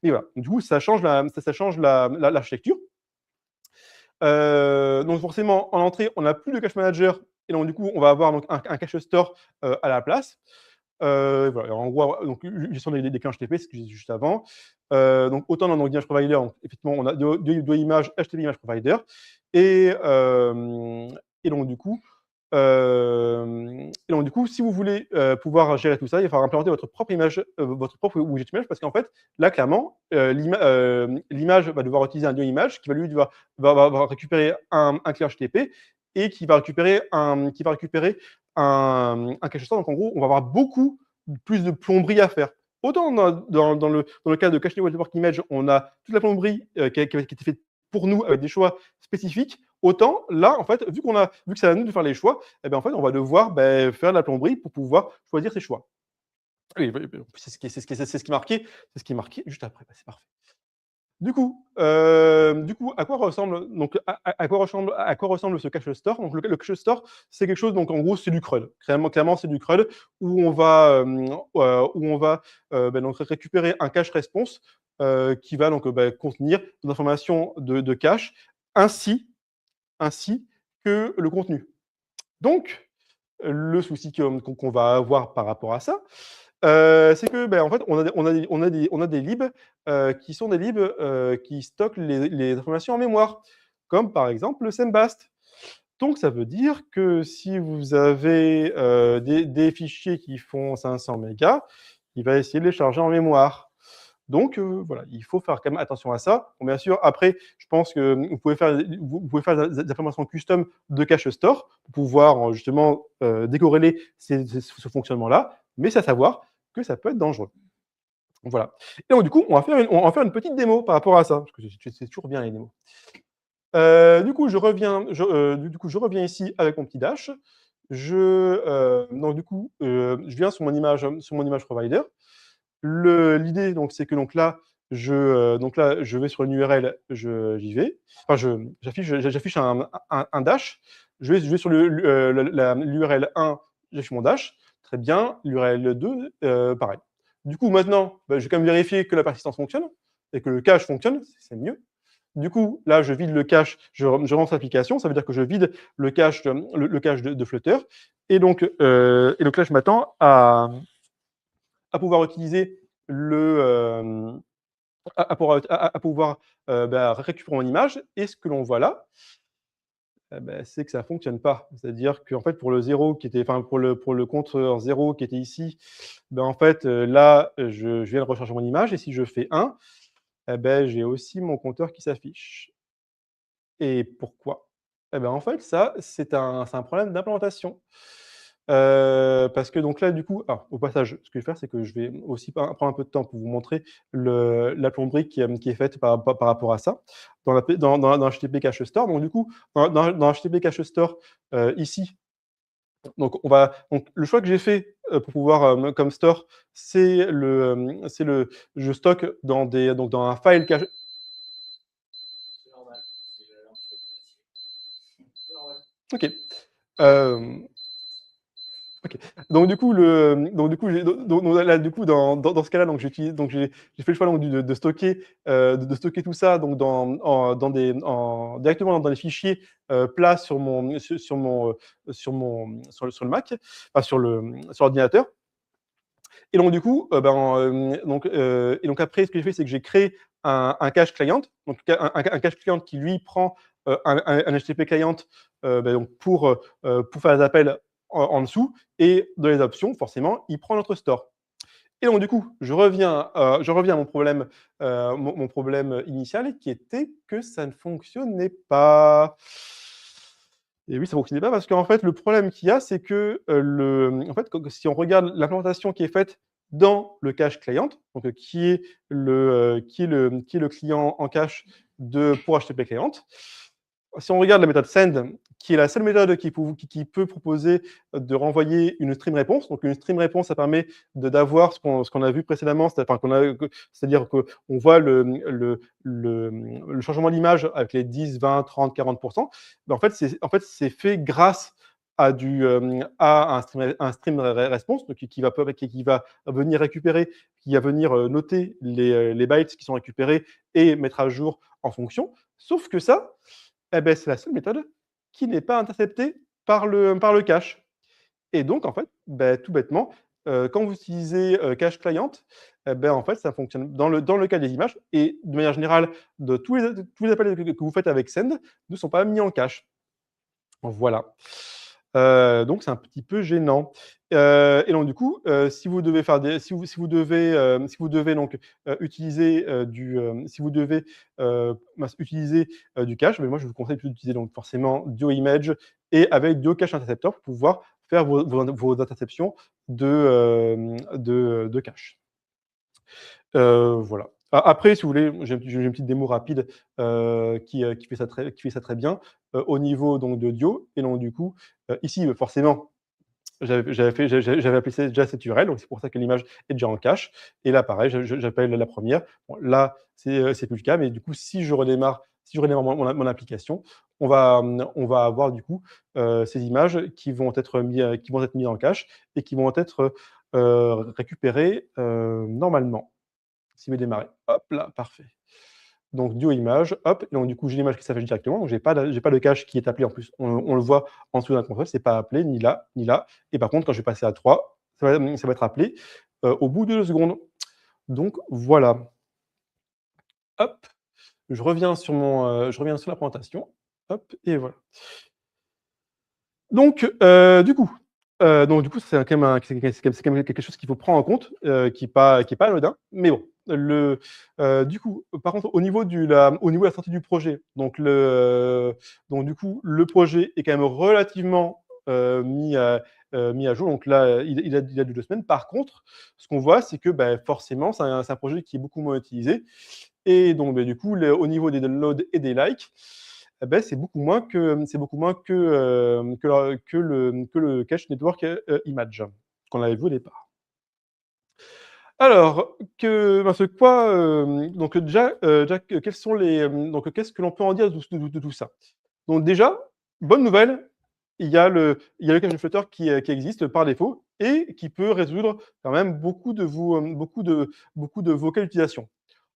Mais voilà, du coup, ça change l'architecture. Donc, forcément, en entrée, on n'a plus de cache manager. Et donc, du coup, on va avoir donc, un cache store à la place. Voilà, en gros, donc gestion des clients HTTP, ce que j'ai dit juste avant. Donc autant dans notre image provider, donc effectivement, on a deux images HTTP image provider et donc du coup, si vous voulez, pouvoir gérer tout ça, il va falloir implémenter votre propre image, votre propre widget image parce qu'en fait, là, clairement, l'image va devoir utiliser un image qui va lui va récupérer un client HTTP et qui va récupérer un cache store. Donc en gros, on va avoir beaucoup plus de plomberie à faire. Autant dans le cas de Cache Network Image, on a toute la plomberie qui a été faite pour nous avec des choix spécifiques. Autant là, en fait, vu que c'est à nous de faire les choix, eh ben, en fait, on va devoir faire de la plomberie pour pouvoir choisir ses choix. Oui, oui, oui, c'est ce qui est marqué juste après. Bah, c'est parfait. Du coup, à quoi ressemble ce cache store? Donc le cache store, c'est quelque chose, donc en gros, c'est du CRUD. Clairement, c'est du CRUD où on va donc récupérer un cache response qui va donc contenir des informations de cache ainsi ainsi que le contenu. Donc, le souci qu'on va avoir par rapport à ça, c'est que, en fait, on a des libs, qui sont des libs, qui stockent les informations en mémoire, comme par exemple le Sembast. Donc ça veut dire que si vous avez, des fichiers qui font 500 mégas, il va essayer de les charger en mémoire. Donc voilà, il faut faire quand même attention à ça. Bon, bien sûr, après, je pense que vous pouvez faire des implémentations custom de cache store pour pouvoir, justement, décorréler ce fonctionnement-là, mais c'est à savoir que ça peut être dangereux. Donc voilà. Et donc du coup, on va faire une petite démo par rapport à ça, parce que c'est toujours bien les démos. Du coup, je reviens ici avec mon petit dash. Donc du coup, je viens sur mon image provider. L'idée, donc, c'est que donc là, je vais sur une URL, j'y vais. Enfin, j'affiche un dash. Je vais sur l'URL 1, j'affiche mon dash. Très bien. L'URL 2, pareil. Du coup, maintenant, je vais quand même vérifier que la persistance fonctionne et que le cache fonctionne, c'est mieux. Du coup, là, je vide le cache, je lance l'application, ça veut dire que je vide le cache, le cache de Flutter. Et donc là, je m'attends à pouvoir utiliser à pouvoir récupérer mon image. Et ce que l'on voit là, c'est que ça ne fonctionne pas. C'est-à-dire qu'en fait, pour le 0 qui était, enfin, pour le compteur 0 qui était ici, en fait, là, je viens de recharger mon image et si je fais 1, j'ai aussi mon compteur qui s'affiche. Et pourquoi? Eh ben, en fait, ça, c'est un problème d'implémentation. Parce que donc là, du coup au passage, ce que je vais faire, c'est que je vais aussi prendre un peu de temps pour vous montrer la plomberie qui est faite par rapport à ça, dans HTTP Cache Store. Donc du coup, dans HTTP Cache Store, ici, donc le choix que j'ai fait, pour pouvoir, comme store, c'est le je stocke dans un file cache. OK. Hem OK. Donc du coup, là, du coup, dans ce cas-là, donc j'ai fait le choix donc de stocker, de stocker tout ça donc directement dans les fichiers, plats sur le Mac, enfin sur l'ordinateur. Et donc du coup, donc après ce que j'ai fait, c'est que j'ai créé un cache client, donc un cache client qui lui prend, un HTTP client, donc pour faire des appels en dessous, et dans les options, forcément, il prend notre store. Et donc du coup, je reviens à mon problème initial, qui était que ça ne fonctionnait pas. Et oui, ça ne fonctionnait pas parce qu'en fait, le problème qu'il y a, c'est que, en fait, si on regarde l'implémentation qui est faite dans le cache client, donc qui est le client en cache pour HTTP client. Si on regarde la méthode send, qui est la seule méthode qui peut proposer de renvoyer une stream réponse. Donc une stream réponse, ça permet d'avoir ce qu'on a vu précédemment, c'est-à-dire qu'on voit le changement d'image avec les 10, 20, 30, 40%. Mais en fait, c'est fait grâce à un stream response, donc qui va venir récupérer, qui va venir noter les bytes qui sont récupérés et mettre à jour en fonction. Sauf que ça, eh beh, c'est la seule méthode qui n'est pas interceptée par le cache. Et donc en fait, tout bêtement, quand vous utilisez, cache client, en fait, ça fonctionne dans le cas des images, et de manière générale, de tous les appels que vous faites avec send ne sont pas mis en cache. Voilà. Donc c'est un petit peu gênant. Et donc du coup, si vous devez faire des si vous devez donc, utiliser, si vous devez, utiliser, du cache, mais moi je vous conseille plutôt d'utiliser donc forcément DioImage, et avec DioCache Interceptor pour pouvoir faire vos interceptions de cache. Voilà. Après, si vous voulez, j'ai une petite démo rapide, qui fait ça très bien, au niveau donc de Dio. Et donc du coup, ici, forcément, j'avais appelé ça déjà cette URL, donc c'est pour ça que l'image est déjà en cache. Et là, pareil, j'appelle la première. Bon, là, c'est plus le cas, mais du coup, si je redémarre mon application, on va avoir du coup, ces images qui vont être mises en cache et qui vont être, récupérées, normalement. S'il veut démarrer, hop là, parfait. Donc duo image, hop, et donc du coup, j'ai l'image qui s'affiche directement, donc j'ai pas de cache qui est appelé en plus. On le voit en dessous d'un contrôle, c'est pas appelé ni là, ni là. Et par contre, quand je vais passer à 3, ça va être appelé, au bout de 2 secondes. Donc voilà. Hop, je reviens sur la présentation. Hop, et voilà. Donc du coup, c'est quand même c'est quand même quelque chose qu'il faut prendre en compte, qui est pas anodin. Mais bon, du coup, par contre, au niveau de la sortie du projet, donc du coup, le projet est quand même relativement, mis à jour. Donc là, il a 2 semaines. Par contre, ce qu'on voit, c'est que, forcément, c'est un projet qui est beaucoup moins utilisé. Et donc, du coup, au niveau des downloads et des likes, c'est beaucoup moins que le cache network, image qu'on avait vu au départ. Alors, donc déjà, quels sont donc qu'est-ce que l'on peut en dire de tout ça? Donc déjà, bonne nouvelle, il y a le cache de Flutter qui existe par défaut et qui peut résoudre quand même beaucoup de vos cas d'utilisation.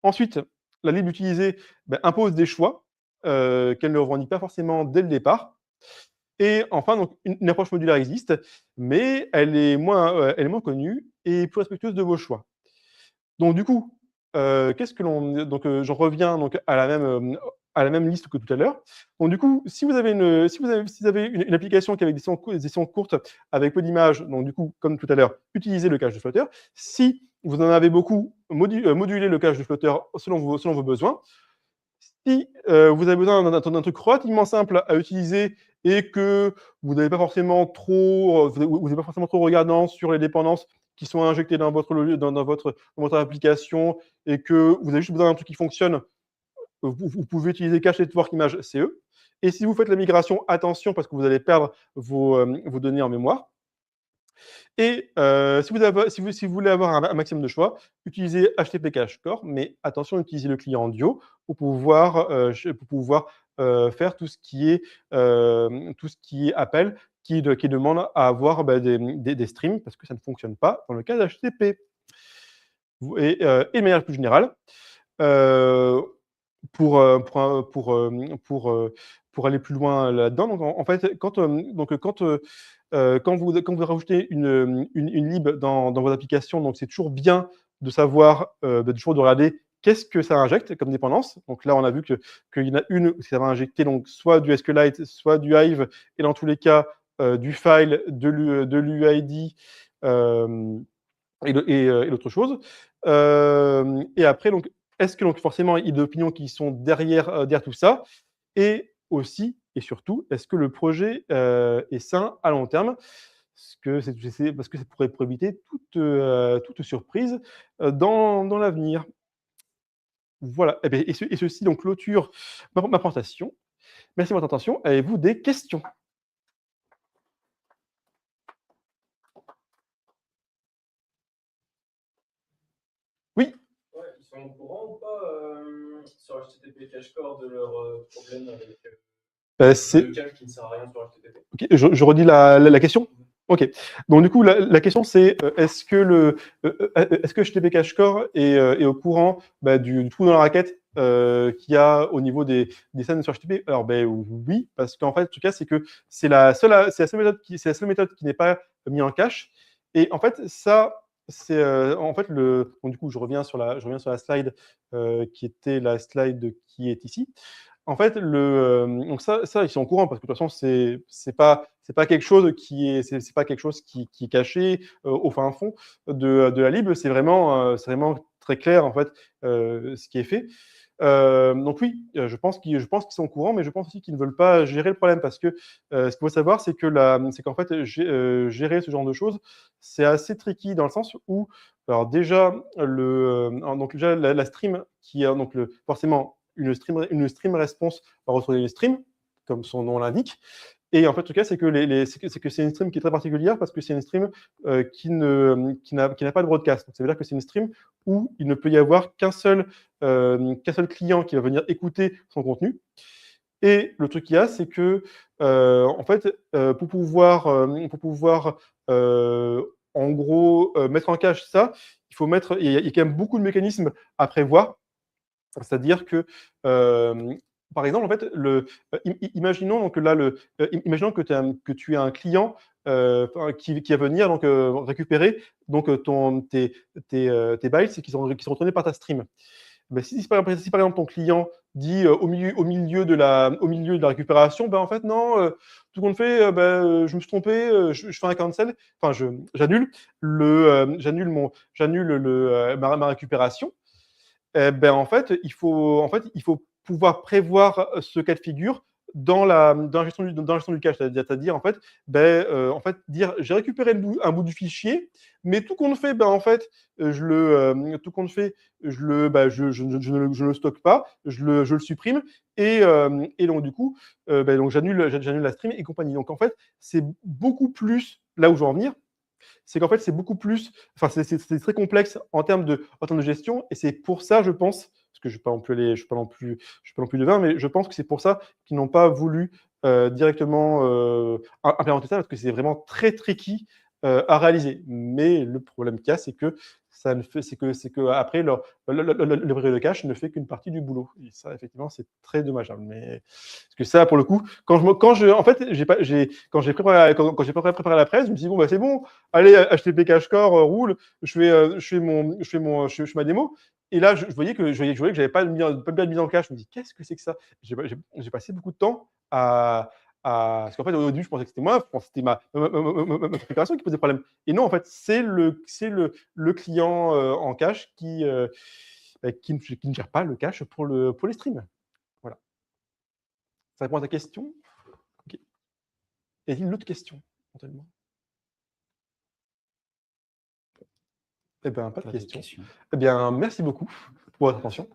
Ensuite, la libre d'utiliser, impose des choix, qu'elle ne revendique pas forcément dès le départ. Et enfin, donc une approche modulaire existe, mais elle est moins connue et plus respectueuse de vos choix. Donc du coup, qu'est-ce que l'on donc j'en reviens donc à la même liste que tout à l'heure. Donc du coup, si vous avez une application qui a des sessions courtes avec peu d'images, donc du coup, comme tout à l'heure, utilisez le cache de Flutter. Si vous en avez beaucoup, modulez le cache de Flutter selon vos besoins. Si vous avez besoin d'un truc relativement simple à utiliser et que vous n'avez pas forcément trop, vous n'êtes pas forcément trop regardant sur les dépendances qui sont injectées dans votre dans votre application et que vous avez juste besoin d'un truc qui fonctionne, vous pouvez utiliser Cache Network Image CE. Et si vous faites la migration, attention parce que vous allez perdre vos données en mémoire. Et si vous voulez avoir un maximum de choix, utilisez HTTP Cache Core, mais attention, utilisez le client Duo pour pouvoir faire tout ce qui est appel, qui demande à avoir des streams, parce que ça ne fonctionne pas dans le cas d'HTTP. Et de manière plus générale, heu, pour aller plus loin là-dedans, donc en fait, quand vous rajoutez une lib dans votre application, donc c'est toujours bien de savoir, toujours de regarder qu'est-ce que ça injecte comme dépendance. Donc là, on a vu qu'il y en a une, ça va injecter donc soit du SQLite, soit du Hive et dans tous les cas, du file, de l'UID, hem et l'autre chose. Et après donc, est-ce que donc forcément il y a des opinions qui sont derrière tout ça? Et aussi et surtout, est-ce que le projet, est sain à long terme? Parce que ça pourrait pour éviter toute surprise, dans l'avenir. Voilà et beh et ceci donc clôture ma présentation. Merci de votre attention. Avez-vous des questions? Oui, Ouais, ils sont au courant ou pas, sur HTTP Cache-Core de leur, problème avec, c'est le cache qui ne sert à rien sur HTTP? OK, je redis la question? OK. Donc du coup, la question c'est, est-ce que HTTP Cache Core est au courant, du trou dans la raquette, qu'il y a au niveau des scènes sur HTTP? Alors, oui, parce qu'en fait, en tout cas, c'est que c'est la seule méthode qui n'est pas mise en cache et en fait, ça, c'est, en fait, donc du coup, je reviens sur la slide, qui était la slide qui est ici. En fait, donc ça, ils sont au courant parce que de toute façon, c'est pas quelque chose c'est pas quelque chose qui est caché, au fin fond de la lib. C'est vraiment très clair, en fait, ce qui est fait. Donc oui, je pense qu'ils sont au courant, mais je pense aussi qu'ils ne veulent pas gérer le problème parce que, ce qu'il faut savoir, c'est qu'en fait, gérer ce genre de choses, c'est assez tricky dans le sens où, alors déjà, donc déjà la stream qui est donc forcément une stream response va recevoir une stream, comme son nom l'indique. Et en fait, en tout cas, c'est que c'est une stream qui est très particulière parce que c'est une stream qui n'a pas de broadcast. Donc, ça veut dire que c'est une stream où il ne peut y avoir qu'un seul client qui va venir écouter son contenu. Et le truc qu'il y a, c'est que en fait, pour pouvoir en gros mettre en cache ça, il y a quand même beaucoup de mécanismes à prévoir. C'est-à-dire que, par exemple, en fait, imaginons donc là, imaginons que tu as un client, enfin, qui va venir donc, récupérer donc, tes bytes qui sont retournés par ta stream. Si par exemple ton client dit, au milieu de la récupération: «Ben, en fait non, tout compte fait, je me suis trompé, je fais un cancel», enfin j'annule ma récupération. En fait, il faut pouvoir prévoir ce cas de figure dans la gestion du cache. C'est-à-dire, en fait, dire: «J'ai récupéré un bout du fichier, mais tout compte fait, tout compte fait, je ne le stocke pas, je le supprime et donc du coup, donc j'annule la stream et compagnie». Donc en fait, c'est beaucoup plus là où je veux en venir, c'est qu'en fait, c'est beaucoup plus enfin, c'est très complexe en termes de gestion et c'est pour ça, je pense, parce que je ne vais pas non plus je suis pas non plus devin, mais je pense que c'est pour ça qu'ils n'ont pas voulu, directement, implémenter ça parce que c'est vraiment très tricky, à réaliser. Mais le problème qu'il y a, c'est que ça ne fait c'est qu'après le brevet de cache ne fait qu'une partie du boulot et ça, effectivement, c'est très dommageable. Mais parce que ça, pour le coup, quand je en fait, quand j'ai préparé la presse, je me suis dit: «Bon, bah, c'est bon, allez, HTTP Cache-Core, roule, je fais ma démo et là, je voyais que j'avais pas bien mis en cache. Je me dis: «Qu'est-ce que c'est que ça?» J'ai passé beaucoup de temps parce qu'en fait, au début, je pensais que c'était moi, je pensais que c'était ma configuration qui posait problème et non, en fait, c'est le client, en cache qui ne gère pas le cache pour les streams. Ça répond à ta question? OK. Y a-t-il une autre question, éventuellement? Eh bien, pas de Pas de questions. questions. Eh bien, merci beaucoup pour votre attention.